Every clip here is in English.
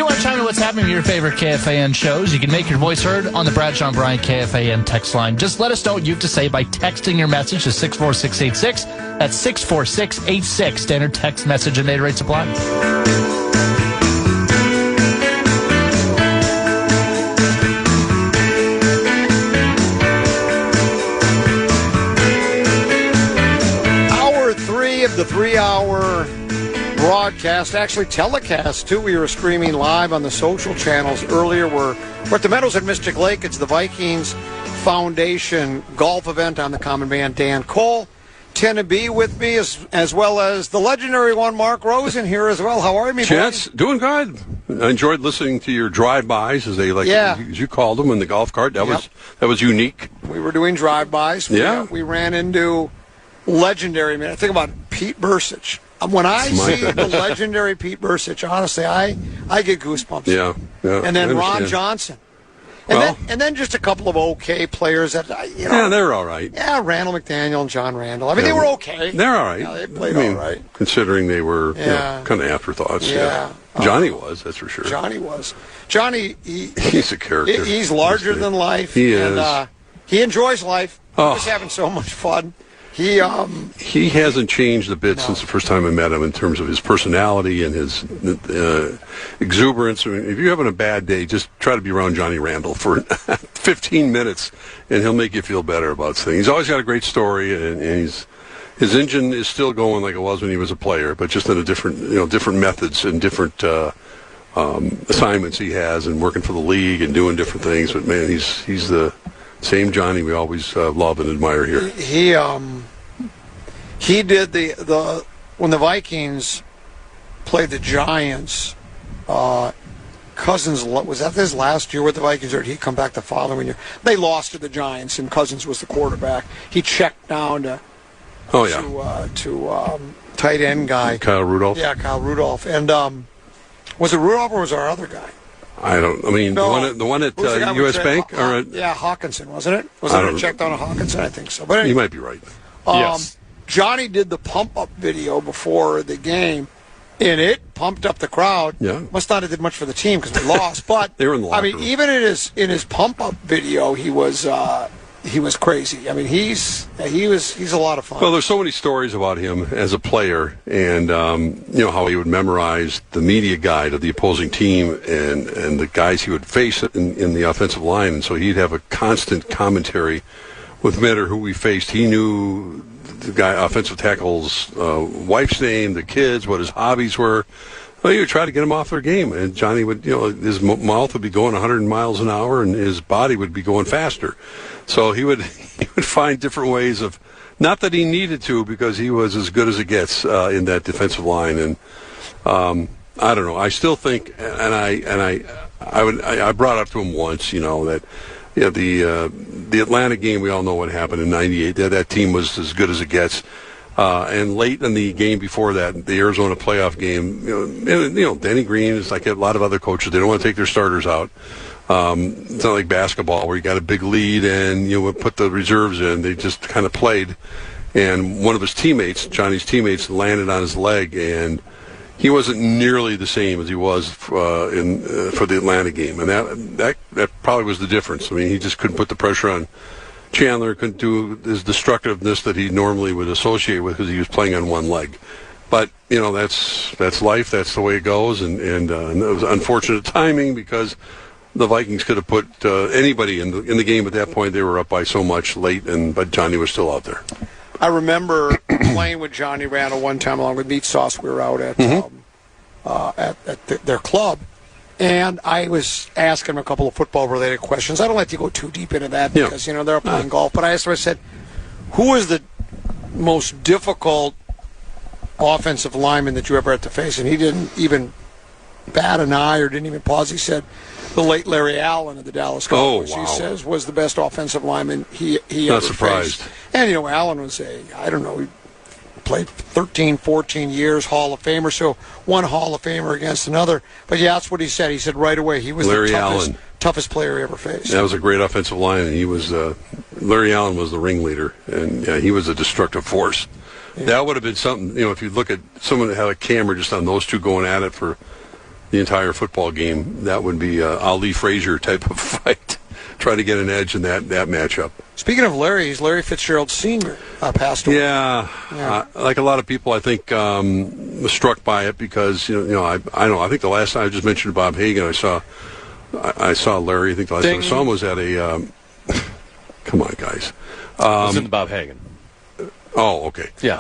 you want to chime in what's happening with your favorite KFAN shows, you can make your voice heard on the Bradshaw and Bryan KFAN text line. Just let us know what you have to say by texting your message to 64686. That's 64686. Standard text message and data rates apply. Hour 3 of the 3-hour broadcast, actually telecast too. We were streaming live on the social channels earlier. We're at the Meadows at Mystic Lake. It's the Vikings Foundation golf event. I'm the common man, Dan Cole. 10 to be with me, as well as the legendary one, Mark Rosen, here as well. How are you, Chance? Doing good. I enjoyed listening to your drive-bys, as you called them, in the golf cart. That was unique. We were doing drive-bys. We ran into legendary, man. Think about Pete Bursich. When I see the legendary Pete Bursich, honestly, I get goosebumps. Yeah. And then Ron Johnson. And then just a couple of okay players that, Yeah, they were all right. Yeah, Randall McDaniel and John Randall. I mean, they were okay. They're all right. Yeah, they played all right. Considering they were kind of afterthoughts. Yeah. Johnny was, that's for sure. Johnny was. Johnny, he's a character. He's larger than life. He is. And he enjoys life. He's having so much fun. He hasn't changed a bit since the first time I met him in terms of his personality and his exuberance. I mean, if you're having a bad day, just try to be around Johnny Randall for 15 minutes, and he'll make you feel better about things. He's always got a great story, and his engine is still going like it was when he was a player, but just in a different methods and different assignments he has, and working for the league and doing different things. But man, he's the same Johnny we always love and admire here. He did the when the Vikings played the Giants. Cousins, was that his last year with the Vikings, or did he come back the following year? They lost to the Giants, and Cousins was the quarterback. He checked down to tight end guy Kyle Rudolph. Yeah, Kyle Rudolph. And was it Rudolph or was our other guy? The one at U.S. Bank? Hawkinson, wasn't it? Wasn't it checked down to Hawkinson? I think so. But anyway, you might be right. Yes. Johnny did the pump-up video before the game, and it pumped up the crowd. Yeah. Must not have did much for the team because they lost. But they were in the locker room. Even in his pump-up video, he was crazy. I mean, he's a lot of fun. Well, there's so many stories about him as a player, and how he would memorize the media guide of the opposing team and the guys he would face in the offensive line, and so he'd have a constant commentary with no matter who we faced. He knew the guy, offensive tackle's wife's name, the kids, what his hobbies were. Well, he would try to get him off their game, and Johnny would, his mouth would be going 100 miles an hour, and his body would be going faster. So he would find different ways of, not that he needed to, because he was as good as it gets in that defensive line. And I don't know. I still think, and I brought up to him once, that the Atlanta game, we all know what happened in '98. That team was as good as it gets. And late in the game before that, the Arizona playoff game, Denny Green is like a lot of other coaches. They don't want to take their starters out. It's not like basketball where you got a big lead and you put the reserves in. They just kind of played. And one of his teammates, Johnny's teammates, landed on his leg, and he wasn't nearly the same as he was for the Atlanta game. And that probably was the difference. I mean, he just couldn't put the pressure on Chandler, couldn't do his destructiveness that he normally would associate with because he was playing on one leg. But, that's life. That's the way it goes. And it was unfortunate timing because the Vikings could have put anybody in the game at that point. They were up by so much late, but Johnny was still out there. I remember playing with Johnny Randall one time along with Meat Sauce. We were out at their club. And I was asking him a couple of football-related questions. I don't like to go too deep into that because, they're up playing golf. But I asked him, I said, who is the most difficult offensive lineman that you ever had to face? And he didn't even bat an eye or didn't even pause. He said the late Larry Allen of the Dallas Cowboys, he says, was the best offensive lineman he ever surprised. faced. And, Allen was he played 13, 14 years, Hall of Famer, so one Hall of Famer against another. But, that's what he said. He said right away he was Larry the toughest player he ever faced. That was a great offensive line, and he was Larry Allen was the ringleader, and he was a destructive force. Yeah. That would have been something, if you look at someone that had a camera just on those two going at it for the entire football game, that would be a Ali Frazier type of fight. Try to get an edge in that matchup. Speaking of Larry, he's Larry Fitzgerald Sr. Passed away. Yeah. Like a lot of people, I think, was struck by it because I think the last time I just mentioned Bob Hagan, I saw Larry. I think the last time I saw him was at a. Come on, guys. Listen to Bob Hagan. Oh, okay. Yeah.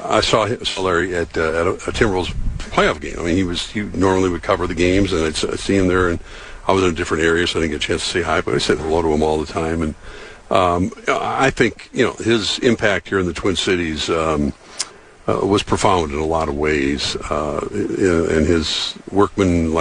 I saw Larry at a Timberwolves playoff game. I mean, he normally would cover the games, and I'd see him there, and I was in a different area, so I didn't get a chance to say hi, but I said hello to him all the time. And I think his impact here in the Twin Cities was profound in a lot of ways, and his workman,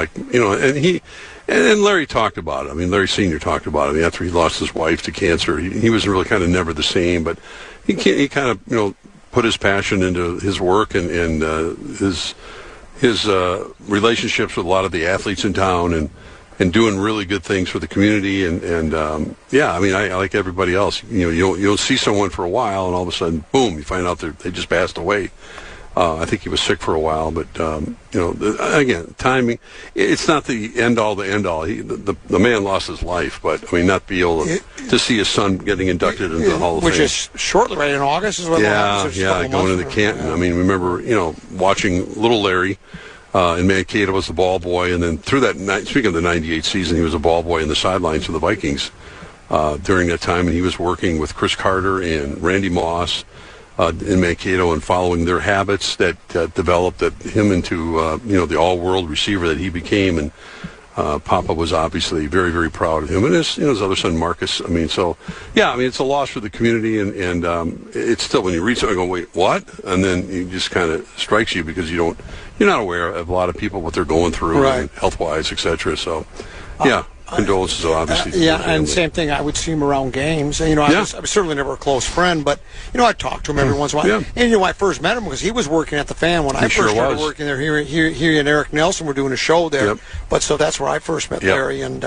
and Larry talked about it. I mean, Larry Sr. talked about it. I mean, after he lost his wife to cancer, he was really kind of never the same, but he kind of put his passion into his work and his relationships with a lot of the athletes in town and doing really good things for the community and I mean, I like everybody else. You don't see someone for a while, and all of a sudden, boom, you find out they just passed away. I think he was sick for a while, but again, timing. It's not the end all. The man lost his life, but I mean, not be able to see his son getting inducted into the Hall of Fame, which is shortly, right in August, is what. Going into Canton. I mean, remember, watching little Larry. And Mankato was the ball boy, and then through that speaking of the '98 season, he was a ball boy in the sidelines for the Vikings during that time, and he was working with Chris Carter and Randy Moss in Mankato and following their habits that developed him into the all-world receiver that he became, and Papa was obviously very, very proud of him, and his other son Marcus. I mean, so yeah, I mean, it's a loss for the community, and it's still, when you read something, you go, wait, what? And then it just kind of strikes you because you're not aware of a lot of people, what they're going through, right, health-wise, etc. So, yeah, condolences, obviously. And same thing. I would see him around games. I was certainly never a close friend, but I talked to him every once in a while. Yeah. And I first met him because he was working at the Fan when I first started working there. He and Eric Nelson were doing a show there. Yep. But so that's where I first met Larry. And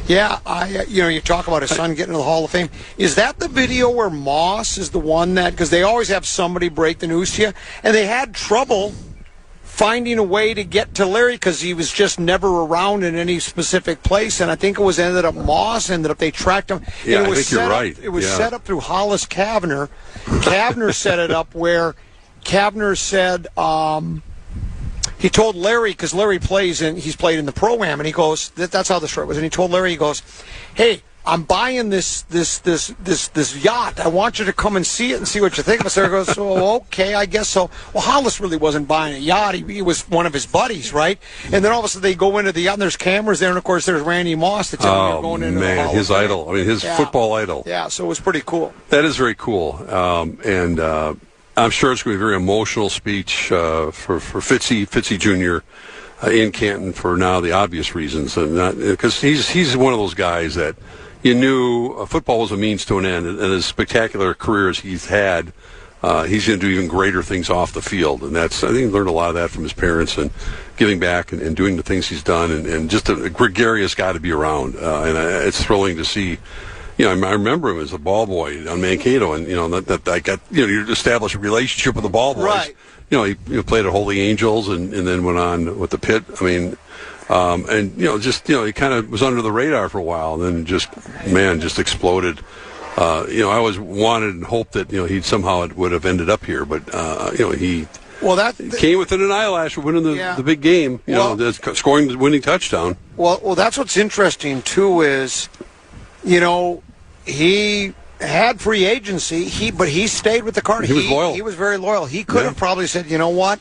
you talk about his son getting to the Hall of Fame. Is that the video where Moss is the one that, because they always have somebody break the news to you, and they had trouble finding a way to get to Larry because he was just never around in any specific place, and I think Moss ended up, they tracked him. Yeah, I think you're right. It was set up through Hollis Kavner. Kavner set it up where Kavner said he told Larry, because Larry he's played in the program, and he goes, that's how the story was, and he told Larry, he goes, hey, I'm buying this yacht. I want you to come and see it and see what you think. So he goes, okay, I guess so. Well, Hollis really wasn't buying a yacht. He was one of his buddies, right? And then all of a sudden they go into the yacht, and there's cameras there, and of course there's Randy Moss to tell you're going into the Hall his of Fame. idol. I mean, his football idol. Yeah, so it was pretty cool. That is very cool. And I'm sure it's going to be a very emotional speech for Fitzy Jr. In Canton for now the obvious reasons, because he's one of those guys that you knew football was a means to an end, and as spectacular a career as he's had, he's going to do even greater things off the field, and I think he learned a lot of that from his parents and giving back and doing the things he's done, and just a gregarious guy to be around, and it's thrilling to see. I remember him as a ball boy on Mankato, and that I got you establish a relationship with the ball boys. Right. He played at Holy Angels and then went on with the Pit. I mean. He kind of was under the radar for a while, and then just exploded. I always wanted and hoped that he somehow it would have ended up here, but he came within an eyelash of winning the big game. Scoring the winning touchdown. Well, that's what's interesting too is, he had free agency. But he stayed with the Cardinals. He was loyal. He was very loyal. He could have probably said, you know what?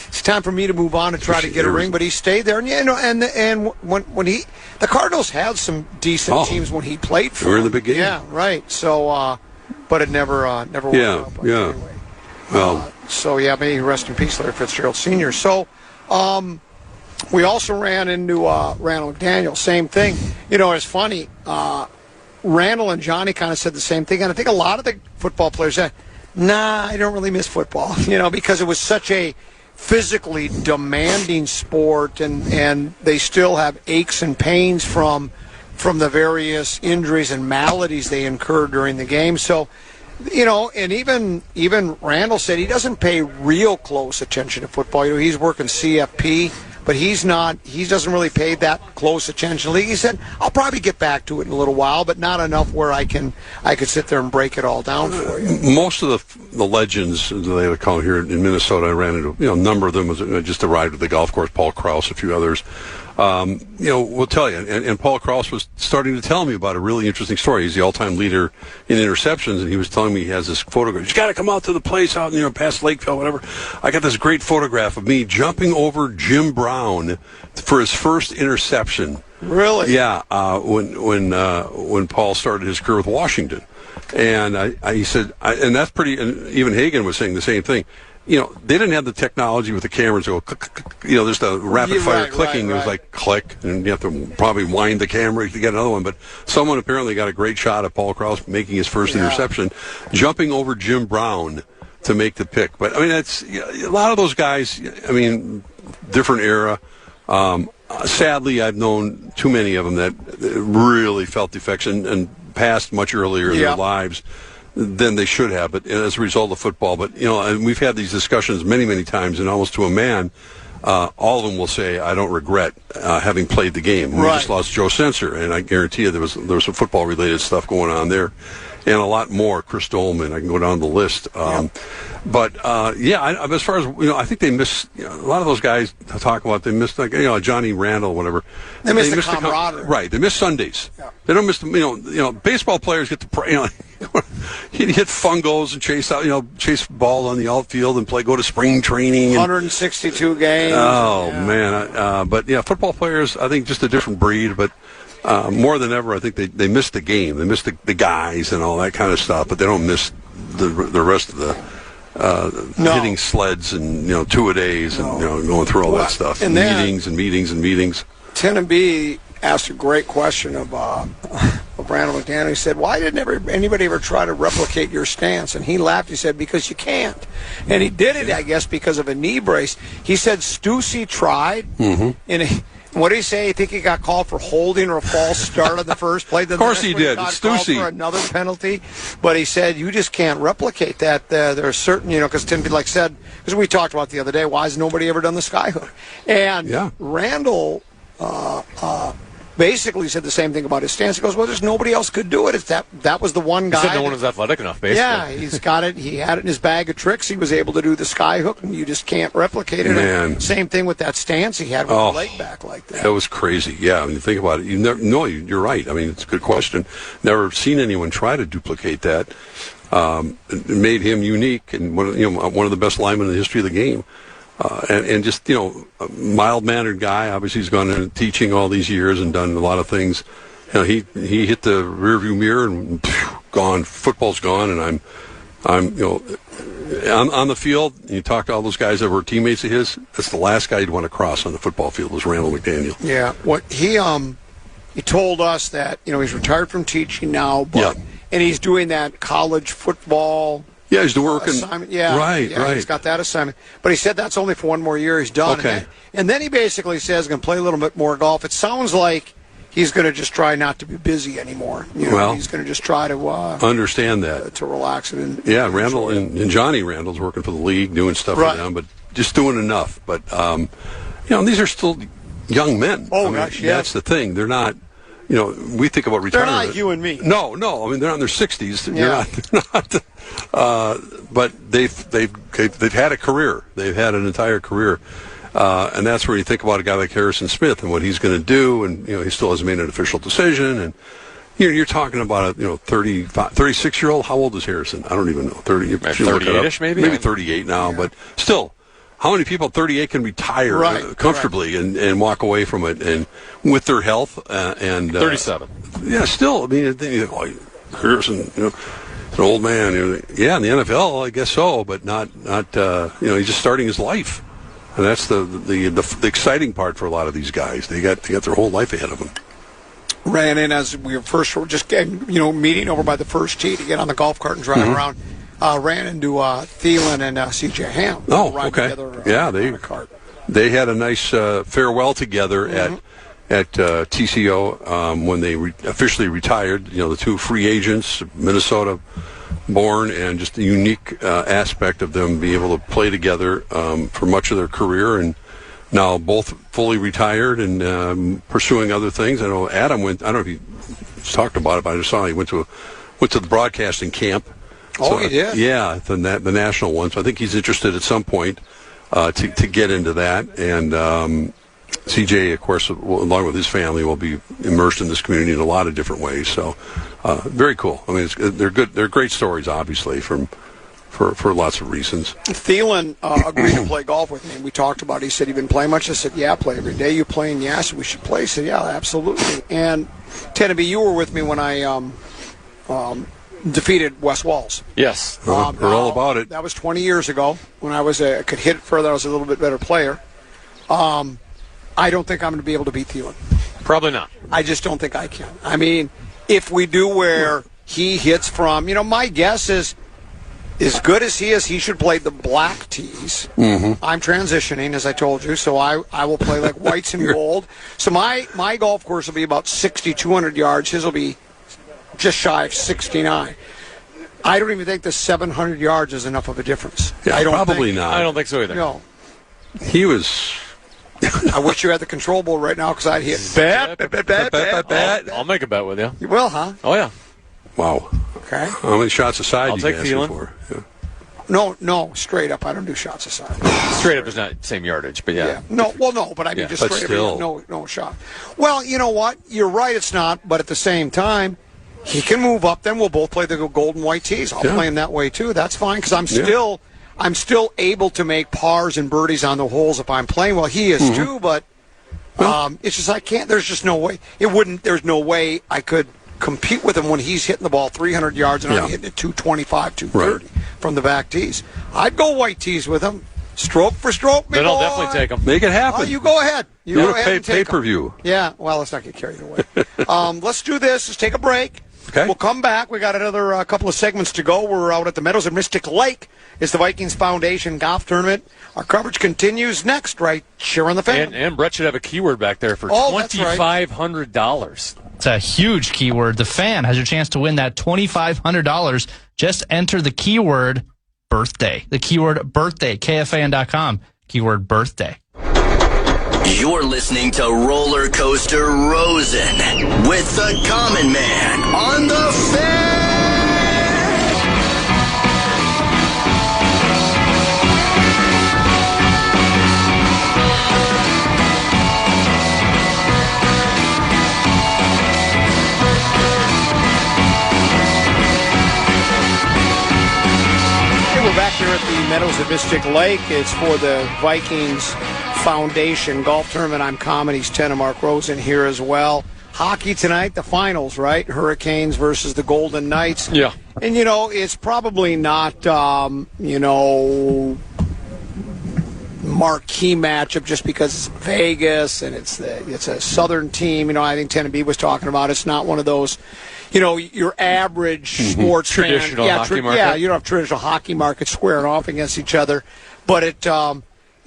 It's time for me to move on and try to get a ring, but he stayed there. And when the Cardinals had some decent teams when he played for them. They were in the big game. Yeah, right. So, but it never worked out. But anyway. Well, may he rest in peace, Larry Fitzgerald Sr. So, we also ran into Randall McDaniel. Same thing. It's funny. Randall and Johnny kind of said the same thing, and I think a lot of the football players said, "Nah, I don't really miss football," because it was such a physically demanding sport, and they still have aches and pains from the various injuries and maladies they incurred during the game. So And even Randall said he doesn't pay real close attention to football. He's working CFP, but he doesn't really pay that close attention. He said, I'll probably get back to it in a little while, but not enough where I could sit there and break it all down for you. Most of the legends, they call here in Minnesota, I ran into a number of them. I just arrived at the golf course, Paul Krause, a few others. We'll tell you. And Paul Krause was starting to tell me about a really interesting story. He's the all-time leader in interceptions, and he was telling me he has this photograph. You got to come out to the place out, past Lakeville, whatever. I got this great photograph of me jumping over Jim Brown for his first interception. Really? Yeah. When Paul started his career with Washington, and he said, and that's pretty. And even Hagan was saying the same thing. They didn't have the technology with the cameras go, there's the rapid fire clicking. Right. It was like click, and you have to probably wind the camera to get another one. But someone apparently got a great shot of Paul Krause making his first interception, jumping over Jim Brown to make the pick. But, that's a lot of those guys, different era. Sadly, I've known too many of them that really felt the effects and passed much earlier in their lives than they should have, but as a result of football. But, and we've had these discussions many, many times, and almost to a man, all of them will say, I don't regret having played the game. We just lost Joe Sensor, and I guarantee you there was some football-related stuff going on there, and a lot more. Chris Dolman, I can go down the list. But, as far as, I think they miss, a lot of those guys talk about, they miss, Johnny Randall, whatever. They miss the camaraderie. Right, they miss Sundays. Yeah. They don't miss, baseball players get to, he'd hit fungos and chase balls on the outfield and go to spring training. 162 games. Oh, man. But, football players, I think just a different breed, but more than ever, I think they miss the game. They miss the guys and all that kind of stuff, but they don't miss the rest of the hitting sleds and, two-a-days and, going through all that stuff. And meetings. Tim and B asked a great question of Randall McDaniel. He said, why didn't anybody ever try to replicate your stance? And he laughed. He said, because you can't. And he did it, I guess, because of a knee brace. He said Stussy tried. And what did he say? You think he got called for holding or a false start on the first play? Of course he did. It's Stussy. For another penalty. But he said, you just can't replicate that. There are certain, because Tim, said, because we talked about the other day, why has nobody ever done the skyhook? And Randall basically said the same thing about his stance. He goes, well, there's nobody else could do it. It's that was the one guy. He said no one was athletic enough, basically. Yeah, he's got it. He had it in his bag of tricks. He was able to do the sky hook, and you just can't replicate it. Man. Same thing with that stance he had with the leg back like that. That was crazy. Yeah, when you think about it, you're right. It's a good question. Never seen anyone try to duplicate that. It made him unique and one of the best linemen in the history of the game. And just, a mild-mannered guy. Obviously, he's gone into teaching all these years and done a lot of things. He hit the rearview mirror and gone. Football's gone, and I'm on the field. You talk to all those guys that were teammates of his. That's the last guy you'd want to cross on the football field was Randall McDaniel. Yeah. What he told us that he's retired from teaching now, and he's doing that college football. Yeah, he's working. Assignment. Yeah, right. He's got that assignment. But he said that's only for one more year. He's done. Okay. And then he basically says he's going to play a little bit more golf. It sounds like he's going to just try not to be busy anymore. He's going to just try to understand that to relax it. Randall and Johnny Randall's working for the league, doing stuff for them, but just doing enough. But these are still young men. Oh gosh, yeah. That's the thing. They're not. We think about retirement. They're not like you and me. No. They're in their 60s. Yeah. They're not. But they've had a career. They've had an entire career, and that's where you think about a guy like Harrison Smith and what he's going to do. And he still hasn't made an official decision. And you're talking about a 36-year-old. How old is Harrison? I don't even know. 38ish, maybe. Maybe 38 now, but still. How many people at 38 can retire comfortably and walk away from it and with their health and 37? Yeah, still. Harrison, an old man. Yeah, in the NFL, I guess so, but not. He's just starting his life, and that's the exciting part for a lot of these guys. They got their whole life ahead of them. Ran in as we were just meeting over by the first tee to get on the golf cart and drive around. Ran into Thielen and C.J. Ham. Oh, okay. Together, they had a nice farewell together at TCO when they officially retired. The two free agents, Minnesota born, and just the unique aspect of them being able to play together for much of their career, and now both fully retired and pursuing other things. I know Adam went. I don't know if he talked about it, but I just saw he went to the broadcasting camp. Oh, he did? Yeah, the national one. So I think he's interested at some point to get into that. And CJ, of course, along with his family, will be immersed in this community in a lot of different ways. So very cool. I mean, they're good. They're great stories, obviously, for lots of reasons. Thielen agreed to play golf with me. We talked about it. He said, "You've been playing much?" I said, "Yeah, I play every day." "You playing?" "Yeah." I said, "We should play." He said, "Yeah, absolutely." And Tenneby, you were with me when I defeated Wes Walls. Yes. Heard all about it. That was 20 years ago when I could hit it further. I was a little bit better player. I don't think I'm going to be able to beat Thielen. Probably not. I just don't think I can. I mean, if we do where he hits from, my guess is, as good as he is, he should play the black tees. Mm-hmm. I'm transitioning, as I told you, so I will play like whites and gold. So my golf course will be about 6,200 yards. His will be just shy of 69. I don't even think the 700 yards is enough of a difference. Yeah, probably not. I don't think so either. No. He was... I wish you had the control board right now because I'd hit bet. I'll make a bet with you. You will, huh? Oh, yeah. Wow. Okay. How many shots aside I'll you take asking Thielen. for? Yeah. No, straight up. I don't do shots aside. Straight up is not same yardage, but yeah. No, but I mean just But straight still. up. No shot. Well, you know what? You're right, it's not, but at the same time, he can move up, then we'll both play the gold and white tees. I'll play him that way too. That's fine because I'm still able to make pars and birdies on the holes if I'm playing well. He is too, but it's just I can't. There's just no way. There's no way I could compete with him when he's hitting the ball 300 yards and I'm hitting it 225, 230 from the back tees. I'd go white tees with him, stroke for stroke. Then I'll definitely take him. Make it happen. Oh, you go ahead. You go ahead and take pay-per-view. Yeah, well, let's not get carried away. Let's do this. Let's take a break. Okay. We'll come back. We got another couple of segments to go. We're out at the Meadows at Mystic Lake. It's the Vikings Foundation Golf Tournament. Our coverage continues next, right here on the Fan. And Brett should have a keyword back there for $2,500. It's a huge keyword. The Fan has your chance to win that $2,500. Just enter the keyword birthday. The keyword birthday, KFAN.com. Keyword birthday. You're listening to Roller Coaster Rosen with the Common Man on the Fan. We're back here at the Meadows at Mystic Lake. It's for the Vikings Foundation Golf Tournament. I'm Comedy's 10 and Mark Rosen here as well. Hockey tonight, the finals, right? Hurricanes versus the Golden Knights. Yeah. And, it's probably not, marquee matchup just because it's Vegas and it's a Southern team. I think Tenneby was talking about it's not one of those, your average sports traditional fan. hockey market. Yeah, you don't have traditional hockey markets squaring off against each other. But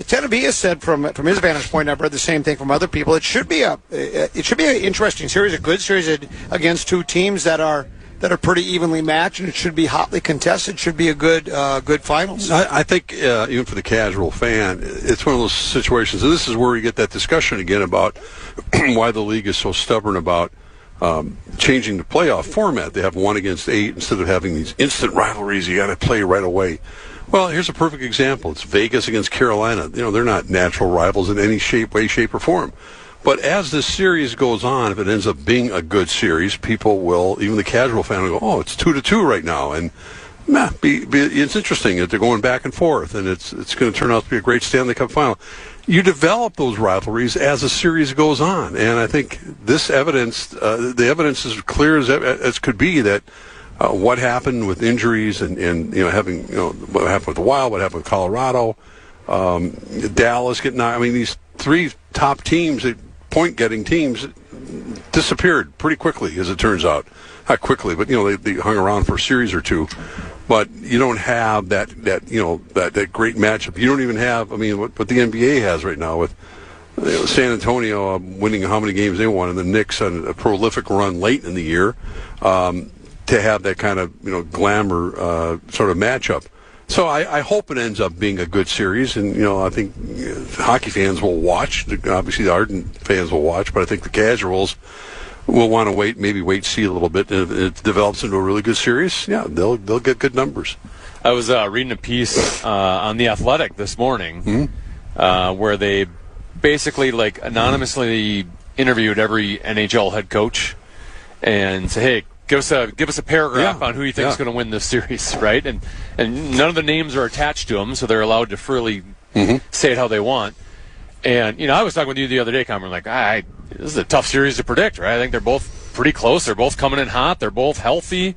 Tenneby has said from his vantage point, I've read the same thing from other people. It should be an interesting series, a good series against two teams that are pretty evenly matched, and it should be hotly contested. Should be a good finals. I think even for the casual fan, it's one of those situations, and this is where we get that discussion again about why the league is so stubborn about changing the playoff format. They have 1 against 8 instead of having these instant rivalries you got to play right away. Well, here's a perfect example. It's Vegas against Carolina. They're not natural rivals in any way, shape, or form. But as this series goes on, if it ends up being a good series, people will, even the casual fan will go, oh, it's 2-2 right now. And it's interesting that they're going back and forth, and it's going to turn out to be a great Stanley Cup final. You develop those rivalries as the series goes on. And I think this evidence, the evidence is clear as could be that what happened with injuries and having, what happened with the Wild, what happened with Colorado, Dallas getting, these 3 top teams, point-getting teams, disappeared pretty quickly, as it turns out. Not quickly, but they hung around for a series or two. But you don't have that great matchup. You don't even have, what the NBA has right now with San Antonio winning how many games they won, and the Knicks on a prolific run late in the year. to have that kind of glamour sort of matchup. So I hope it ends up being a good series, and I think hockey fans will watch. Obviously, the ardent fans will watch, but I think the casuals will want to wait, see a little bit. And if it develops into a really good series, yeah, they'll get good numbers. I was reading a piece on The Athletic this morning where they basically anonymously interviewed every NHL head coach and say, hey, give us a paragraph on who you think is going to win this series, right? And none of the names are attached to them, so they're allowed to freely say it how they want. And I was talking with you the other day, Cameron, this is a tough series to predict, right? I think they're both pretty close. They're both coming in hot. They're both healthy.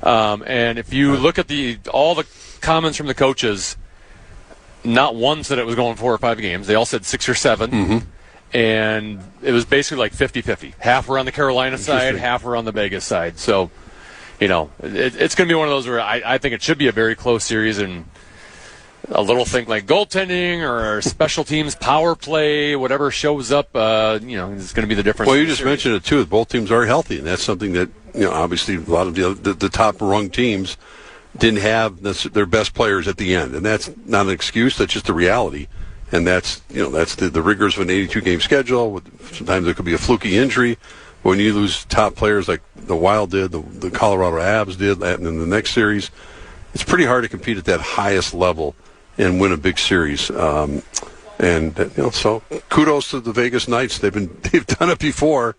And if you look at all the comments from the coaches, not one said it was going 4 or 5 games. They all said 6 or 7. And it was basically 50-50. Half were on the Carolina side, half were on the Vegas side. So, it's going to be one of those where I think it should be a very close series, and a little thing like goaltending or special teams, power play, whatever shows up, is going to be the difference. Well, you just mentioned it, too. Both teams are healthy, and that's something that, obviously a lot of the top-rung teams didn't have their best players at the end. And that's not an excuse. That's just the reality. And that's the rigors of an 82-game schedule. Sometimes there could be a fluky injury. When you lose top players like the Wild did, the Colorado Avs did, and in the next series, it's pretty hard to compete at that highest level and win a big series. So kudos to the Vegas Knights. They've done it before,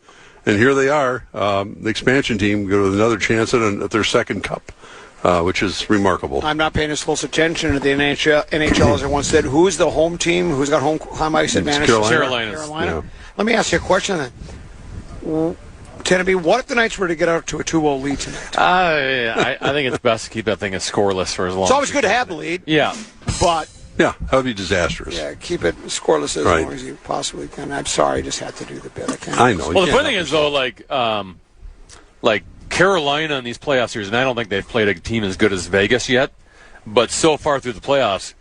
and here they are. The expansion team got another chance at their second cup. Which is remarkable. I'm not paying as close attention to the NHL as I once did. Who's the home team? Who's got home ice advantage? Carolina. Yeah. Let me ask you a question then. Tenby, what if the Knights were to get out to a 2-0 lead tonight? I think it's best to keep that thing as scoreless for as long as it's always good to have the lead. Yeah. But... yeah, that would be disastrous. Yeah, keep it scoreless as long as you possibly can. I'm sorry, I just had to do the bit. I know. Well, the funny thing is, though, Carolina in these playoff series, and I don't think they've played a team as good as Vegas yet, but so far through the playoffs,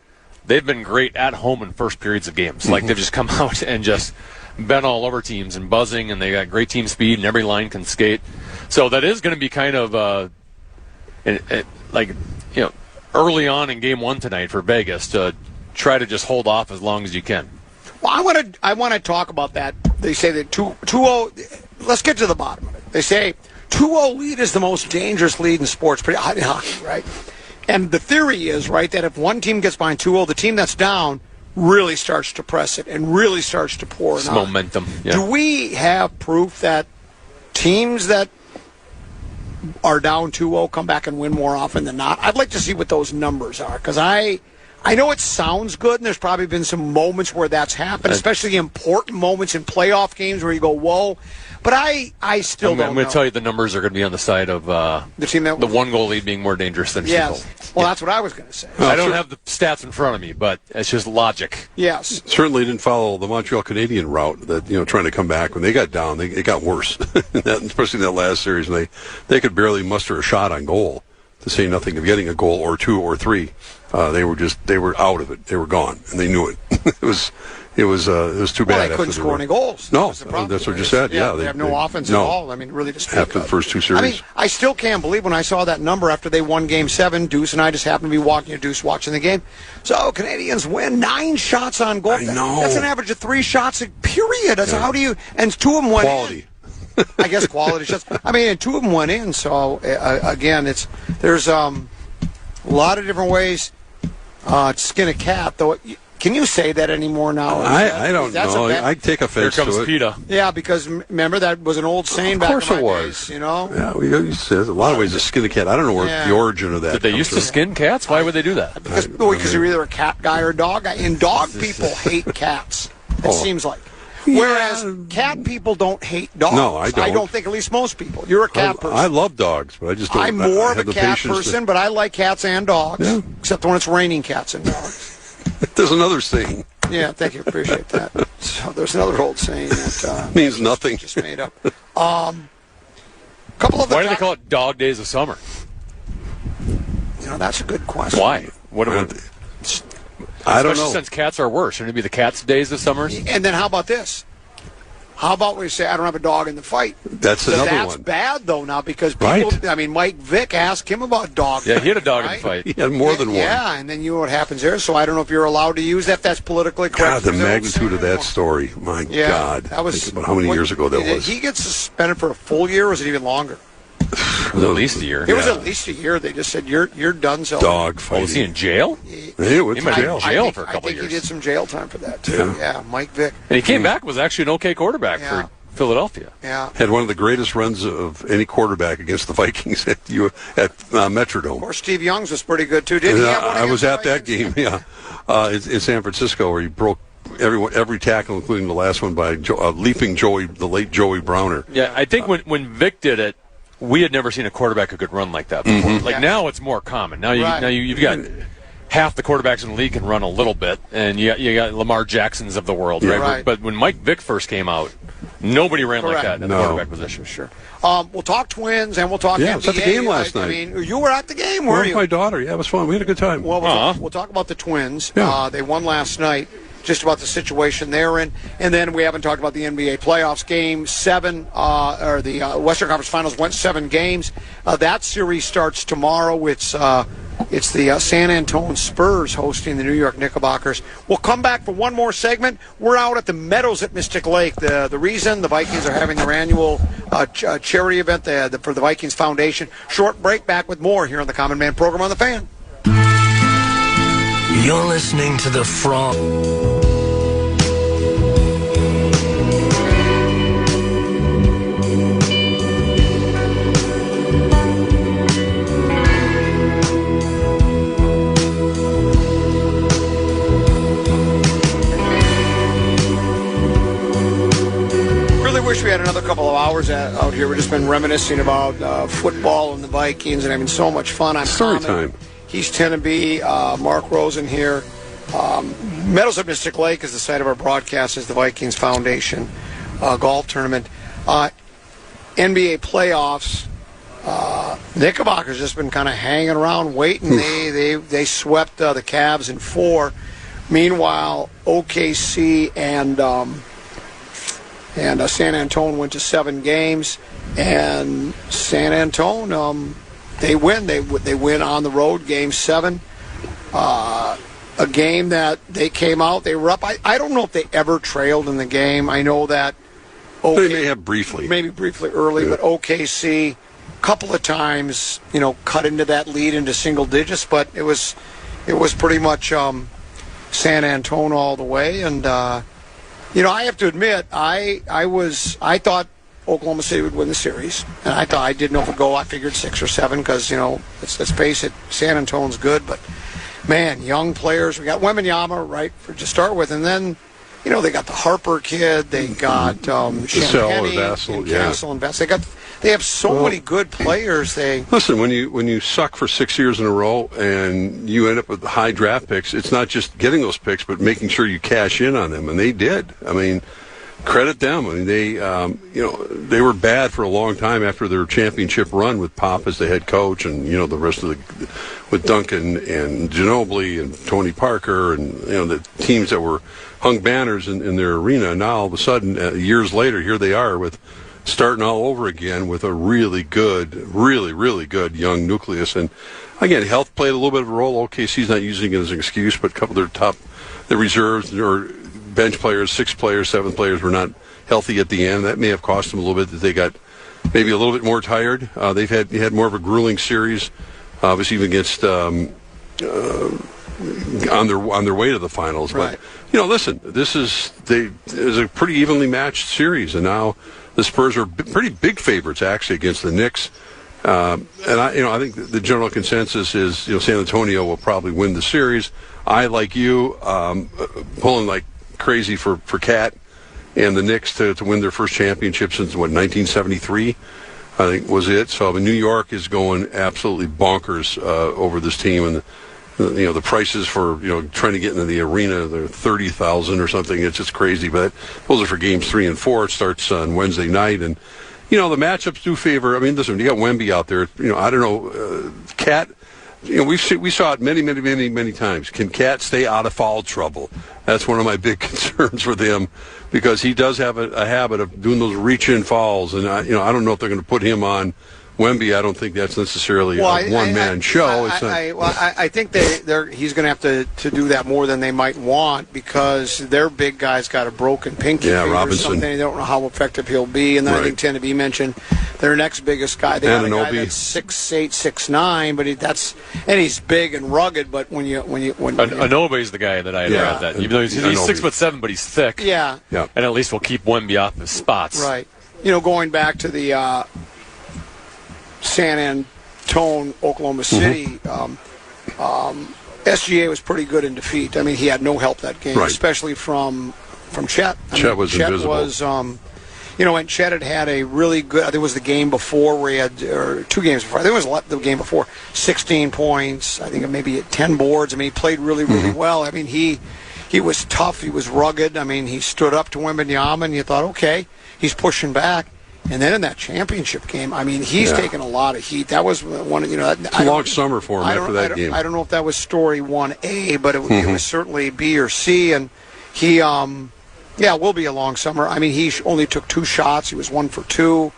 they've been great at home in first periods of games. They've just come out and just been all over teams and buzzing, and they got great team speed, and every line can skate. So that is going to be kind of early on in Game 1 tonight for Vegas to try to just hold off as long as you can. Well, I want to talk about that. They say that 2-0. Let's get to the bottom of it. They say 2-0 lead is the most dangerous lead in sports, pretty high in hockey, right? And the theory is, right, that if one team gets behind 2-0, the team that's down really starts to press it and really starts to pour it it's on. Momentum. Yeah. Do we have proof that teams that are down 2-0 come back and win more often than not? I'd like to see what those numbers are, because I know it sounds good, and there's probably been some moments where that's happened, especially important moments in playoff games where you go, whoa. But I still don't know. I'm going to tell you the numbers are going to be on the side of the team that the one-goal lead being more dangerous than 2-0. Yes. Well, that's what I was going to say. I don't have the stats in front of me, but it's just logic. Yes. Certainly didn't follow the Montreal Canadiens route that, trying to come back. When they got down, it got worse, especially in that last series. And they could barely muster a shot on goal, to say nothing of getting a goal or 2 or 3. They were out of it. They were gone, and they knew it. It was too bad. Well, they couldn't score any goals. No, that's what you said. Yeah, they have no offense at all. I mean, really, to speak after the first 2 series. I mean, I still can't believe when I saw that number after they won Game 7. Deuce and I just happened to be walking to Deuce watching the game. So Canadians win 9 shots on goal. I know. That's an average of 3 shots a period. That's how do you? And 2 of them went quality. In. I guess quality shots. I mean, and 2 of them went in. So again, there's a lot of different ways to skin a cat, though. Can you say that anymore now? I don't know. I take offense to it. Here comes PETA. Yeah, because remember that was an old saying back in my days. Of course it was. Yeah, we used to. There's a lot of ways to skin a cat. I don't know where the origin of that Did they used to skin cats? Why would they do that? Because you're either a cat guy or a dog guy. And dog people hate cats, it seems like. Whereas cat people don't hate dogs. No, I don't. I don't think, at least most people. You're a cat person. I love dogs, but I just don't. I'm more of a cat person, but I like cats and dogs, except when it's raining cats and dogs. There's another saying. Yeah, thank you. Appreciate that. So there's another old saying that means nothing. Just made up. Couple of Why do they call it Dog Days of Summer? That's a good question. Why? I don't know. Since cats are worse, shouldn't it be the Cats Days of Summer? And then how about this? How about we say I don't have a dog in the fight? That's another That's one. bad, though, now, because people, I mean, Mike Vick asked him about dog. Yeah, he had a dog right? in the fight. He had more than one. Yeah, and then you know what happens there. So I don't know if you're allowed to use that. If that's politically correct. God, the magnitude of that story. My God. That was, think about how many years ago that was. Did he get suspended for a full year, or was it even longer? It was at least a year. It was at least a year. They just said, you're done, so. Dog fighting. Oh, was he in jail? He went to jail. For a couple I think years. he did some jail time for that, too. Yeah, Mike Vick. And he came back, was actually an okay quarterback for Philadelphia. Yeah. Had one of the greatest runs of any quarterback against the Vikings at Metrodome. Of course, Steve Young's was pretty good, too. Didn't he have one I was against at the that game, in San Francisco, where he broke every tackle, including the last one by leaping the late Joey Browner. Yeah, I think when Vic did it, we had never seen a quarterback who could run like that before. Mm-hmm. Like now, it's more common. Now you've got half the quarterbacks in the league can run a little bit, and you got Lamar Jacksons of the world, right? But when Mike Vick first came out, nobody ran like that in the quarterback position. Sure. We'll talk Twins and we'll talk NBA. I was at the game last night. I mean, you were at the game, weren't you? With my daughter. Yeah, it was fun. We had a good time. Well, we'll talk about the Twins. Yeah. They won last night. Just about the situation they're in, and then we haven't talked about the NBA playoffs. Game 7, or the Western Conference Finals went 7 games. That series starts tomorrow. It's the San Antonio Spurs hosting the New York Knickerbockers. We'll come back for one more segment. We're out at the Meadows at Mystic Lake. The reason the Vikings are having their annual charity event for the Vikings Foundation. Short break, back with more here on the Common Man program on the Fan. You're listening to the Frog. Wish we had another couple of hours out here. We've just been reminiscing about football and the Vikings and having so much fun. I'm Story time. He's Tenenby, Mark Rosen here. Meadows at Mystic Lake is the site of our broadcast, is the Vikings Foundation golf tournament. NBA playoffs. Knickerbockers just been kind of hanging around waiting. They swept the Cavs in 4. Meanwhile, OKC and San Antonio went to 7 games, and San Antonio they win. They win on the road, Game 7. A game that they came out, they were up. I don't know if they ever trailed in the game. I know that they may have briefly, maybe briefly early, but OKC a couple of times, cut into that lead into single digits. But it was pretty much San Antonio all the way, and. I have to admit, I thought Oklahoma City would win the series, and I didn't know if it would go. I figured 6 or 7 because let's face it, San Antonio's good, but man, young players. We got Wembanyama right to start with, and then they got the Harper kid, they got Champagny and Castle and Vest. They have so many good players. Listen, when you suck for 6 years in a row and you end up with high draft picks, it's not just getting those picks, but making sure you cash in on them, and they did. I mean, credit them. I mean, they were bad for a long time after their championship run with Pop as the head coach, and the rest of with Duncan and Ginobili and Tony Parker and the teams that were hung banners in their arena. Now all of a sudden, years later, here they are with. Starting all over again with a really good young nucleus. And again, health played a little bit of a role. OKC's not using it as an excuse, but a couple of the reserves or bench players, 6 players, 7 players were not healthy at the end. That may have cost them a little bit that they got maybe a little bit more tired. They had more of a grueling series, obviously even against on their way to the finals. Right. But listen, this is a pretty evenly matched series, and now. The Spurs are pretty big favorites, actually, against the Knicks. And I think the general consensus is, San Antonio will probably win the series. I, like you, pulling like crazy for Cat and the Knicks to win their first championship since, 1973, I think was it. So New York is going absolutely bonkers over this team. And, the prices for, trying to get into the arena, they're $30,000 or something. It's just crazy. But those are for games 3 and 4. It starts on Wednesday night. And, the matchups do favor. I mean, listen, you got Wemby out there. I don't know. Cat, we saw it many times. Can Cat stay out of foul trouble? That's one of my big concerns with him, because he does have a habit of doing those reach-in fouls, and I don't know if they're going to put him on Wemby. I don't think that's necessarily a one-man show. I think he's going to have to do that more than they might want, because their big guy's got a broken pinky finger Robinson. or something. They don't know how effective he'll be. And then I think Tenneby mentioned their next biggest guy. They got a guy that's 6'8", 6'9", but he's big and rugged. But when Anobe's the guy that I had read that, even though he's 6'7", but he's thick. Yeah. And at least we'll keep Wemby off his spots. Right. Going back to the San Antone, Oklahoma City, SGA was pretty good in defeat. I mean, he had no help that game, especially from Chet. Chet was invisible. And Chet had a really good, I think it was the game before where he had, or 2 games before, I think it was the game before, 16 points, I think maybe 10 boards. I mean, he played really well. I mean, he was tough, he was rugged. I mean, he stood up to Wembanyama, and you thought, okay, he's pushing back. And then in that championship game, I mean, he's taken a lot of heat. That was one, a long summer for him after that game. I don't know if that was story 1A, but it was certainly B or C. And he, it will be a long summer. I mean, he only took 2 shots. He was 1 for 2.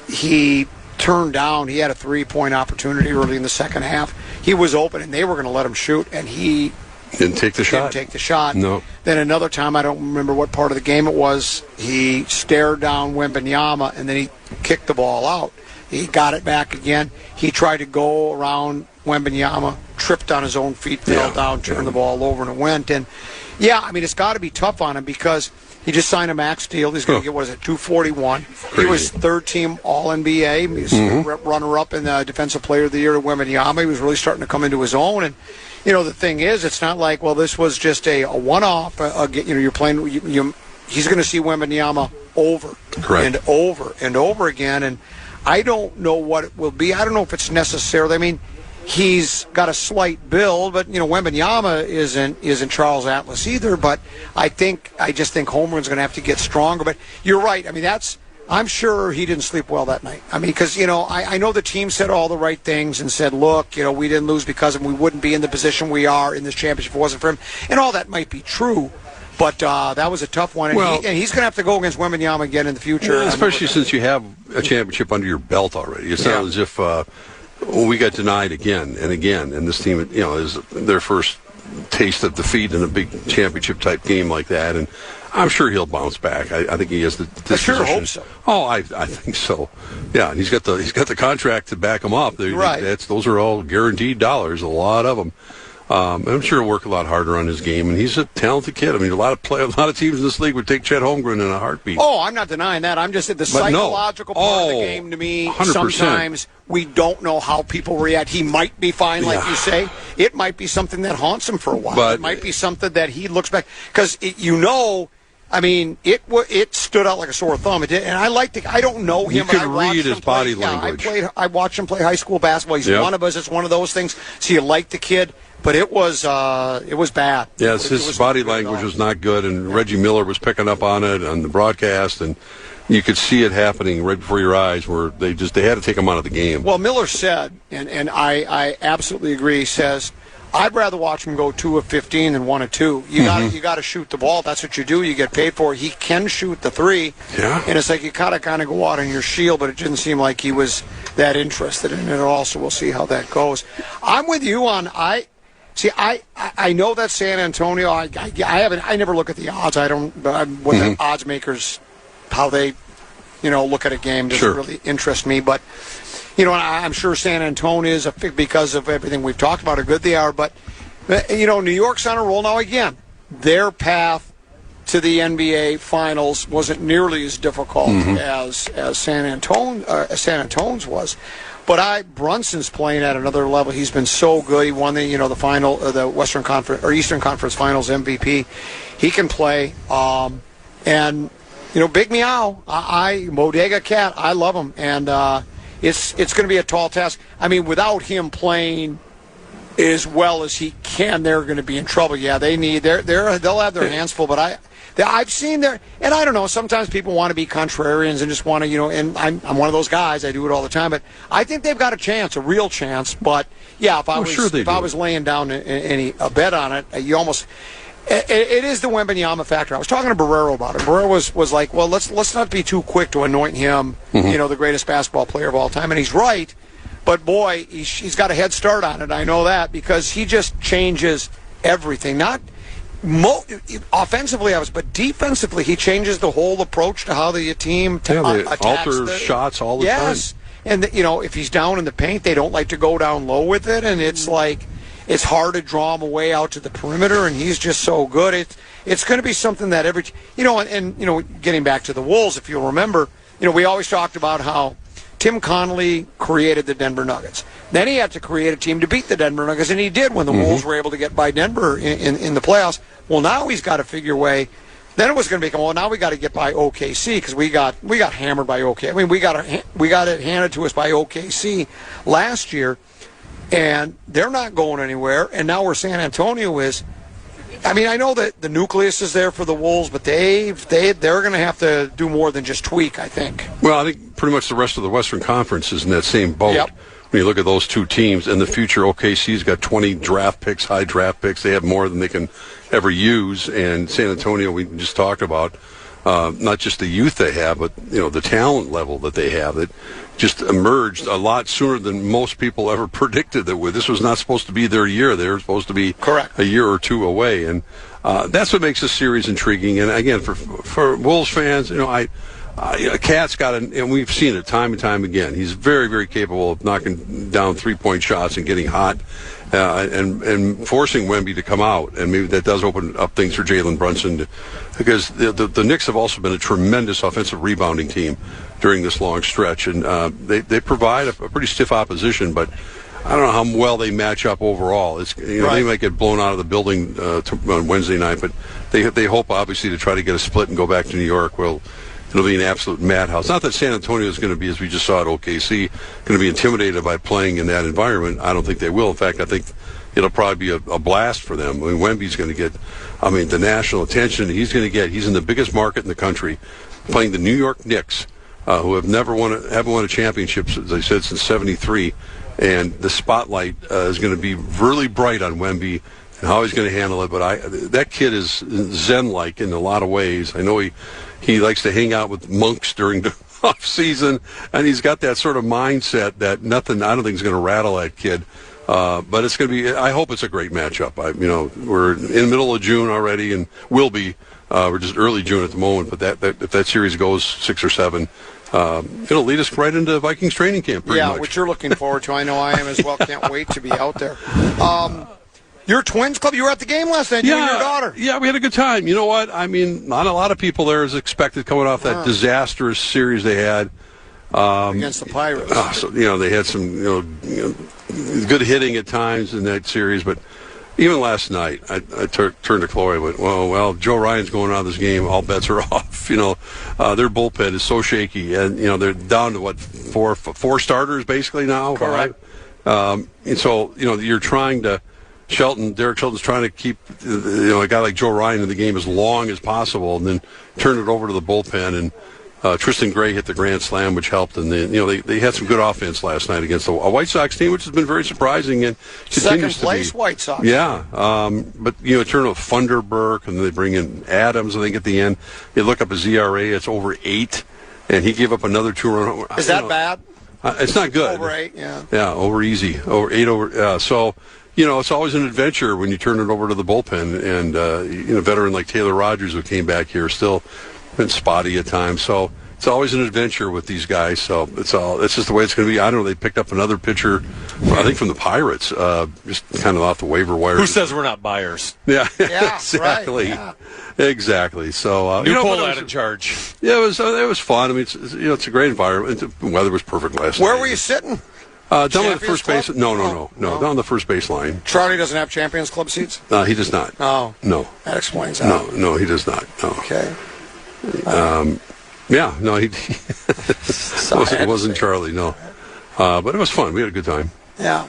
He turned down. He had a 3-point opportunity early in the second half. He was open, and they were going to let him shoot, and he didn't take the shot. No. Then another time, I don't remember what part of the game it was, he stared down Wembanyama, and then he kicked the ball out. He got it back again. He tried to go around Wembanyama, tripped on his own feet, fell down, turned the ball over, and it went. And, I mean, it's got to be tough on him, because he just signed a max deal. He's going to get, $241. Crazy. He was third-team All-NBA. He was runner-up in the Defensive Player of the Year to Wembanyama. He was really starting to come into his own. And, the thing is, it's not like, well, this was just a one-off. You're playing. He's going to see Wembanyama over and over and over again. And I don't know what it will be. I don't know if it's necessarily. I mean, he's got a slight build, but Wembanyama isn't Charles Atlas either. But I just think Holmgren's going to have to get stronger. But you're right. I mean, I'm sure he didn't sleep well that night. I mean, because, I know the team said all the right things and said, look, we didn't lose because of him. We wouldn't be in the position we are in this championship if it wasn't for him. And all that might be true, but that was a tough one. And he's going to have to go against Wembanyama again in the future. Especially since you have a championship under your belt already. It's not as if we got denied again and again. And this team, is their first taste of defeat in a big championship-type game like that. And I'm sure he'll bounce back. I think he has the disposition. I sure hope so. Oh, I think so. Yeah, and he's got the contract to back him up. Those are all guaranteed dollars, a lot of them. I'm sure he'll work a lot harder on his game, and he's a talented kid. I mean, a lot of teams in this league would take Chet Holmgren in a heartbeat. Oh, I'm not denying that. I'm just at the psychological part of the game. To me, 100%. Sometimes we don't know how people react. He might be fine, like you say. It might be something that haunts him for a while. But it might be something that he looks back because I mean, it stood out like a sore thumb. It did, and I don't know him. You could read his body language. I watched him play high school basketball. He's one of us. It's one of those things. So you like the kid, but it was bad. Yes, his body language was not good, and Reggie Miller was picking up on it on the broadcast, and you could see it happening right before your eyes, where they had to take him out of the game. Well, Miller said, and I absolutely agree. He says, I'd rather watch him go 2 of 15 than 1 of 2. You got to shoot the ball. That's what you do. You get paid for it. He can shoot the 3. Yeah. And it's like you gotta kind of go out on your shield, but it didn't seem like he was that interested in it at all. So we'll see how that goes. I'm with you on I know that San Antonio. I never look at the odds. I don't. What the odds makers, how they, look at a game doesn't really interest me, but. I'm sure San Antonio is because of everything we've talked about how good they are. But, New York's on a roll now again. Their path to the NBA Finals wasn't nearly as difficult as San Antonio's was. But Brunson's playing at another level. He's been so good. He won the final, the Western Conference or Eastern Conference Finals MVP. He can play. And Big Meow, Bodega Cat, I love him. And it's going to be a tall task. I mean, without him playing as well as he can, they're going to be in trouble. Yeah, they'll have their hands full. But I've seen there, and I don't know, sometimes people want to be contrarians and just want to, and I'm one of those guys, I do it all the time, but I think they've got a chance, a real chance, but yeah, if I was laying down a bet on it, you almost... It is the Wembanyama factor. I was talking to Barrero about it. Barrero was like, well, let's not be too quick to anoint him, the greatest basketball player of all time, and he's right. But boy, he's got a head start on it. I know that because he just changes everything. Not offensively, but defensively, he changes the whole approach to how the team attacks. Alter shots all the time. Yes, and if he's down in the paint, they don't like to go down low with it, and it's like. It's hard to draw him away out to the perimeter, and he's just so good. It's going to be something that getting back to the Wolves, if you'll remember, we always talked about how Tim Connolly created the Denver Nuggets. Then he had to create a team to beat the Denver Nuggets, and he did when the Wolves were able to get by Denver in the playoffs. Well, now he's got to figure a way. Then it was going to become, well, now we got to get by OKC because we got hammered by OKC. I mean, we got it handed to us by OKC last year. And they're not going anywhere. And now where San Antonio is, I mean, I know that the nucleus is there for the Wolves, but they're going to have to do more than just tweak, I think. Well, I think pretty much the rest of the Western Conference is in that same boat. Yep. When you look at those two teams, in the future, OKC's got 20 draft picks, high draft picks. They have more than they can ever use. And San Antonio, we just talked about, not just the youth they have, but the talent level that they have that just emerged a lot sooner than most people ever predicted that this was not supposed to be their year. They were supposed to be a year or two away, and that's what makes this series intriguing. And again, for Wolves fans, Cat's got and we've seen it time and time again. He's very, very capable of knocking down 3-point shots and getting hot. And forcing Wemby to come out, and maybe that does open up things for Jalen Brunson, because the Knicks have also been a tremendous offensive rebounding team during this long stretch, and they provide a pretty stiff opposition, but I don't know how well they match up overall. They might get blown out of the building on Wednesday night, but they hope obviously to try to get a split and go back to New York. Well, it'll be an absolute madhouse. Not that San Antonio is going to be, as we just saw at OKC, going to be intimidated by playing in that environment. I don't think they will. In fact, I think it'll probably be a blast for them. I mean, Wemby's going to get, the national attention he's going to get. He's in the biggest market in the country, playing the New York Knicks, who haven't won a championship, as I said, since '73. And the spotlight is going to be really bright on Wemby and how he's going to handle it. But that kid is zen-like in a lot of ways. I know he likes to hang out with monks during the off season, and he's got that sort of mindset that nothing, I don't think, is going to rattle that kid. But it's going to be, I hope it's a great matchup. We're in the middle of June already, and will be. We're just early June at the moment, but if that series goes 6 or 7, it'll lead us right into Vikings training camp pretty much. Which you're looking forward to. I know I am as well. Can't wait to be out there. Your Twins club, you were at the game last night, you and your daughter. Yeah, we had a good time. You know what? Not a lot of people there as expected coming off that disastrous series they had. Against the Pirates. They had some good hitting at times in that series, but even last night, I turned to Chloe and went, well, Joe Ryan's going out of this game, all bets are off. Their bullpen is so shaky, and they're down to four starters basically now. Correct. And so you're trying to. Derek Shelton's trying to keep a guy like Joe Ryan in the game as long as possible, and then turn it over to the bullpen. And Tristan Gray hit the grand slam, which helped. And they had some good offense last night against a White Sox team, which has been very surprising and continues second place to be. White Sox. Yeah, but turn of Funderburk, and then they bring in Adams. I think at the end, you look up his ERA, it's over 8, and he gave up another 2-run. Is that bad? It's not good. Over 8, yeah. Yeah, over easy, over 8 . So. It's always an adventure when you turn it over to the bullpen, and a veteran like Taylor Rogers, who came back here, still been spotty at times. So it's always an adventure with these guys. So it's just the way it's going to be. I don't know. They picked up another pitcher, I think from the Pirates, just kind of off the waiver wire. Who says we're not buyers? Yeah, exactly, right, exactly. So New Polat in charge. Yeah, it was fun. It's a great environment. The weather was perfect last night. Where were you sitting? Down on the first base. No. Down on the first base line. Charlie doesn't have Champions Club seats? He does not. Oh. No. That explains that. No, he does not. No. Okay. Yeah, no, he wasn't Charlie, no. But it was fun. We had a good time. Yeah.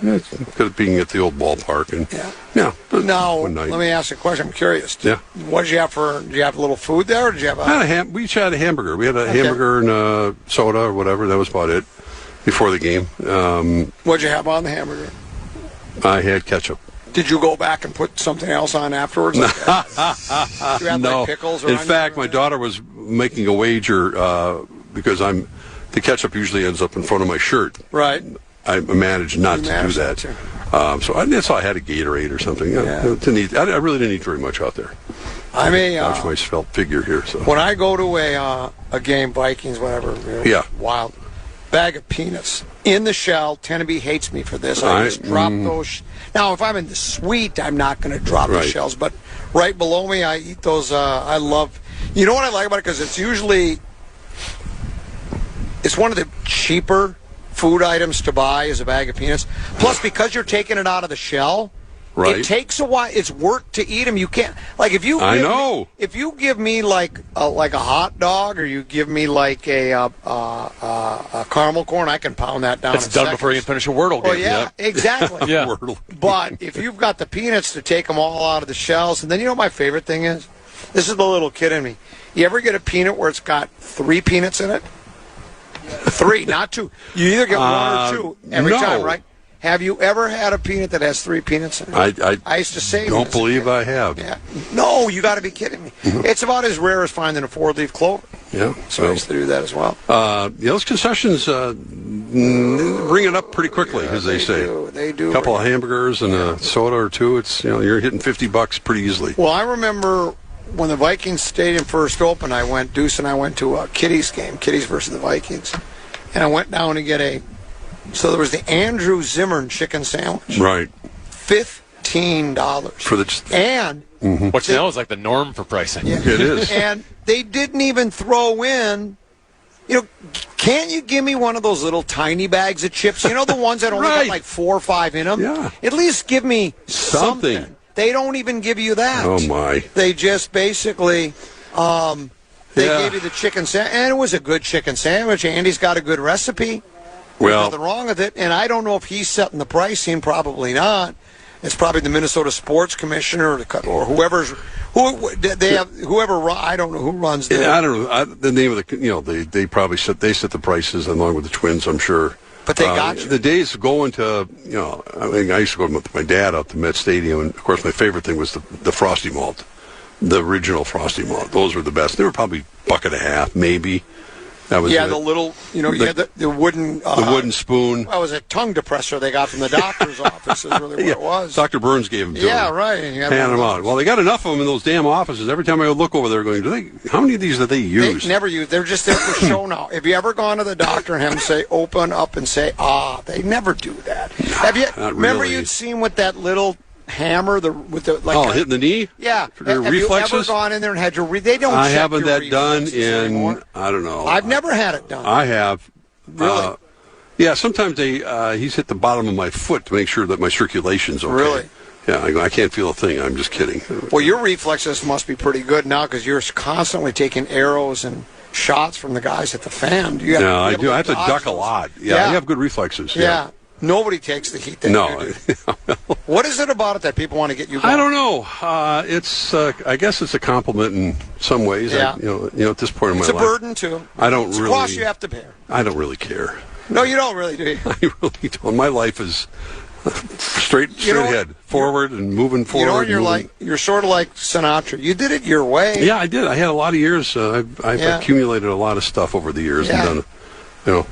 Good being at the old ballpark. And, Now, one night. let me ask you a question. I'm curious. Yeah. What did you have did you have a little food there, or did you have We each had a hamburger. We had a hamburger and a soda or whatever. That was about it before the game. What did you have on the hamburger? I had ketchup. Did you go back and put something else on afterwards? Like you had, no. Like, pickles or in fact, my daughter was making a wager because the ketchup usually ends up in front of my shirt. Right. I managed not to do that. So I had a Gatorade or something. I really didn't eat very much out there. I may watch my svelte figure here. So when I go to a game, Vikings, whatever, wild bag of peanuts in the shell. Tenneby hates me for this. I just drop those. Now, if I'm in the suite, I'm not going to drop the shells. But right below me, I eat those. I love. You know what I like about it? Because it's one of the cheaper food items to buy is a bag of peanuts. Plus, because you're taking it out of the shell, it takes a while. It's work to eat them. You can't if you give me like a hot dog, or you give me like a caramel corn, I can pound that down. It's done before you can finish a Wordle game. Oh yeah, exactly. Yeah. But if you've got the peanuts to take them all out of the shells, and then you know what my favorite thing is? This is the little kid in me. You ever get a peanut where it's got 3 peanuts in it? 3, not 2. You either get 1 or 2 every time, right? Have you ever had a peanut that has 3 peanuts in it? I used to say. Don't believe I have. Yeah. No, you got to be kidding me. Mm-hmm. It's about as rare as finding a 4-leaf clover. Yeah. So I used to do that as well. Those concessions bring it up pretty quickly, as they say. They do. A couple of hamburgers and a soda or 2. It's you're hitting $50 pretty easily. Well, I remember when the Vikings Stadium first opened, Deuce and I went to a Kitties game, Kitties versus the Vikings, and I went down to get so there was the Andrew Zimmern chicken sandwich. Right. $15. For the... And... Mm-hmm. Which now is like the norm for pricing. Yeah. It is. And they didn't even throw in... can't you give me one of those little tiny bags of chips? You know, the ones that only got like 4 or 5 in them? Yeah. At least give me something. They don't even give you that. Oh, my. They just basically, gave you the chicken sandwich, and it was a good chicken sandwich. Andy's got a good recipe. There's nothing wrong with it, and I don't know if he's setting the pricing. Probably not. It's probably the Minnesota Sports Commissioner or whoever. I don't know who runs that. I don't know the name of the. They probably set the prices along with the Twins, I'm sure. But they got you. The days of going to, I used to go with my dad out to Met Stadium, and, of course, my favorite thing was the Frosty Malt, the original Frosty Malt. Those were the best. They were probably $1.50, maybe. That was the little, you had the wooden... the wooden spoon. Well, it was a tongue depressor they got from the doctor's office is really what it was. Dr. Burns gave them to them. Right. Hand them out. Well, they got enough of them in those damn offices. Every time I would look over there going, how many of these do they use? They never use. They're just there for show now. Have you ever gone to the doctor and have them say, open up and say, They never do that. Remember you'd seen with that little... hammer hitting the knee? Yeah. Have reflexes? You ever gone in there and had your they don't I check haven't your that done in anymore. I don't know. I've never had it done. I have. Really? Yeah, sometimes he's hit the bottom of my foot to make sure that my circulation's okay. Really? Yeah, I can't feel a thing. I'm just kidding. Well, your reflexes must be pretty good now because you're constantly taking arrows and shots from the guys at the fan. I do. I have to duck a lot. Yeah, I have good reflexes. Yeah. Nobody takes the heat that you do. What is it about it that people want to get you going? I don't know. It's I guess it's a compliment in some ways. Yeah. At this point in my life. It's a burden, too. I don't it's really. a cost you have to bear. I don't really care. No, you don't really, do you? I really don't. My life is straight ahead, forward and moving forward. You're sort of like Sinatra. You did it your way. Yeah, I did. I had a lot of years. I've accumulated a lot of stuff over the years and done,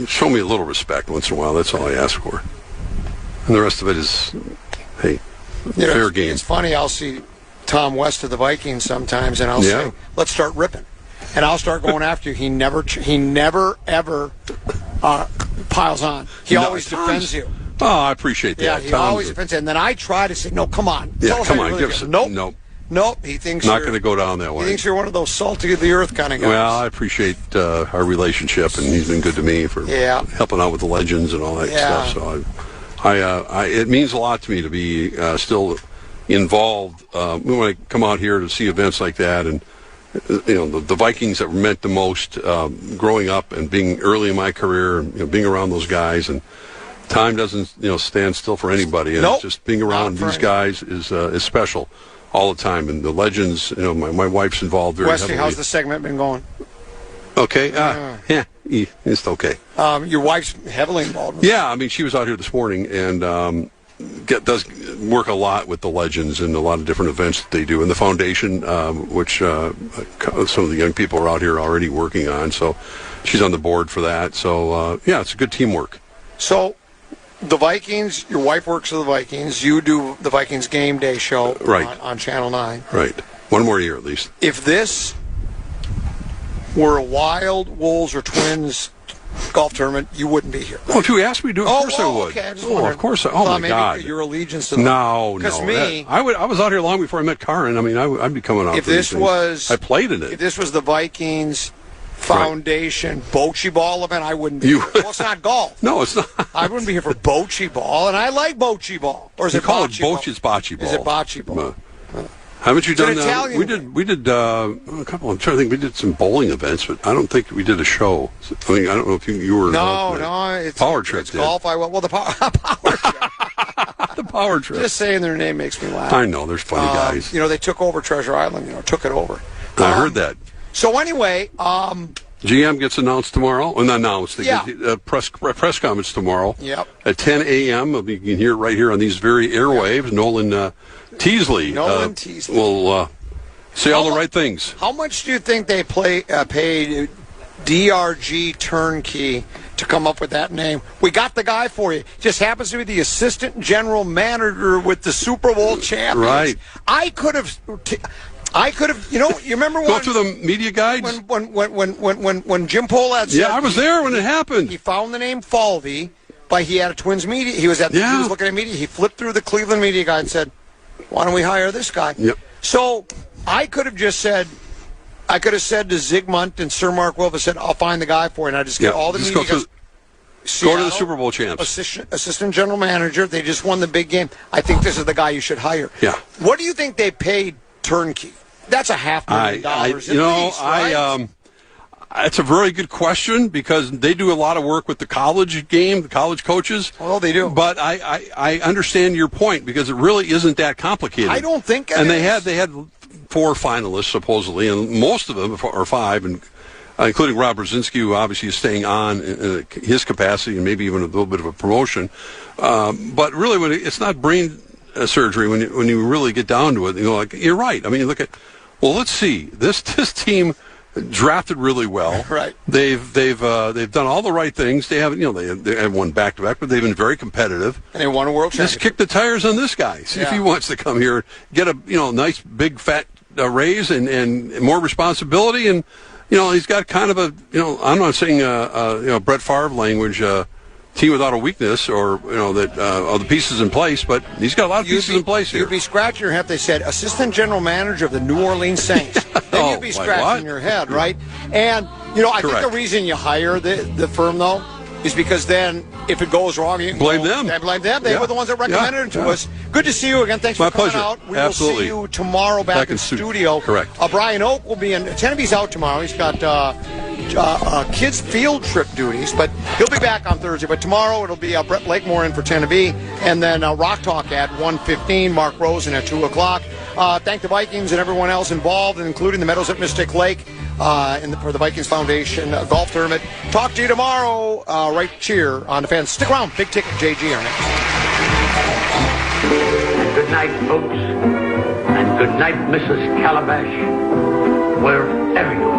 show me a little respect once in a while. That's all I ask for. And the rest of it is, hey, fair game. It's funny. I'll see Tom West of the Vikings sometimes, and I'll say, let's start ripping. And I'll start going after you. He never, ever piles on. He always defends you. Oh, I appreciate that. Yeah, he always defends you. And then I try to say, no, come on. Yeah, come on. Give us a... Nope. He thinks not going to go down that way. He thinks you're one of those salty of the earth kind of guys. Well, I appreciate our relationship, and he's been good to me for helping out with the legends and all that stuff. So it means a lot to me to be still involved when I come out here to see events like that, and the Vikings that meant the most growing up and being early in my career, and being around those guys, and Time doesn't stand still for anybody, and Nope. just being around these guys is special all the time. And the legends, my wife's involved very Wesley, heavily. how's the segment been going? Okay, it's okay. Your wife's heavily involved. Yeah, I mean, she was out here this morning and does work a lot with the legends and a lot of different events that they do. And the foundation, which some of the young people are out here already working on. So she's on the board for that. So, it's a good teamwork. So the Vikings, your wife works for the Vikings. You do the Vikings game day show on Channel 9. Right. One more year at least. If this were a Wild, Wolves, or Twins golf tournament, you wouldn't be here. Well, if you asked me to, of course I would. Okay, of course. Oh, my God. Your allegiance to them. No. Because I was out here long before I met Karin. I mean, I'd be coming out. If this was, I played in it. If this was the Vikings Foundation bocce ball event, I wouldn't be here. Well, it's not golf. No, it's not. I wouldn't be here for bocce ball, and I like bocce ball. Or is it call it bocce ball? It's bocce ball. Is it bocce ball? Haven't you done Italian? We did a couple. I'm trying to think. We did some bowling events, but I don't think we did a show. I mean, I don't know if you were. No. It's Power Trip. It's golf. The power trip. The Power Trip. Just saying their name makes me laugh. I know. There's funny guys. They took over Treasure Island. Took it over. I heard that. So anyway, GM gets announced tomorrow. Well, not announced. They get press conference tomorrow. Yep. At 10 a.m. You can hear it right here on these very airwaves. Nolan Teasley. Will say all the right things. How much do you think they paid DRG Turnkey to come up with that name? We got the guy for you. Just happens to be the assistant general manager with the Super Bowl champions. Right. I could have. You remember when... Go through the media guides? When Jim Pohlad said... Yeah, I was there when it happened. He found the name Falvey, but he had a Twins media. He was looking at media. He flipped through the Cleveland media guide and said, why don't we hire this guy? Yep. So I could have said to Zygmunt and Sir Mark Wolf, I said, I'll find the guy for you. And I just get all the media guys. Go to the Super Bowl champs. Assistant general manager. They just won the big game. I think this is the guy you should hire. Yeah. What do you think they paid Turnkey? That's $500,000 at least, right? It's a very good question because they do a lot of work with the college game, the college coaches. Well, they do. But I understand your point because it really isn't that complicated. I don't think it is. And they had 4 finalists supposedly, and most of them are 5, and including Rob Brzezinski, who obviously is staying on in his capacity and maybe even a little bit of a promotion. But really, it's not brain surgery when you really get down to it. You're right. I mean, let's see. This team drafted really well. Right. They've done all the right things. They have they have won back to back, but they've been very competitive. And they won a world championship. Just kick the tires on this guy. See if he wants to come here, get a nice big fat raise and more responsibility. And he's got kind of I'm not saying Brett Favre language. Team without a weakness, or that all the pieces in place, but he's got a lot of pieces in place here. You'd be scratching your head if they said assistant general manager of the New Orleans Saints. Then you'd be scratching your head, right? And I think the reason you hire the firm though is because then if it goes wrong, you can blame them. Blame them. They were the ones that recommended it to us. Good to see you again. Thanks for coming out. We will see you tomorrow back in studio. Correct. Brian Oak will be in. Tenneby's out tomorrow. He's got kids field trip duties, but he'll be back on Thursday. But tomorrow it'll be Brett Blakemore in for Tenneby, and then Rock Talk at 1:15. Mark Rosen at 2:00. Thank the Vikings and everyone else involved, including the Meadows at Mystic Lake for the Vikings Foundation golf tournament. Talk to you tomorrow right here on the Fans. Stick around. Big Ticket JG are next. Good night, folks, and good night, Mrs. Calabash, wherever you are.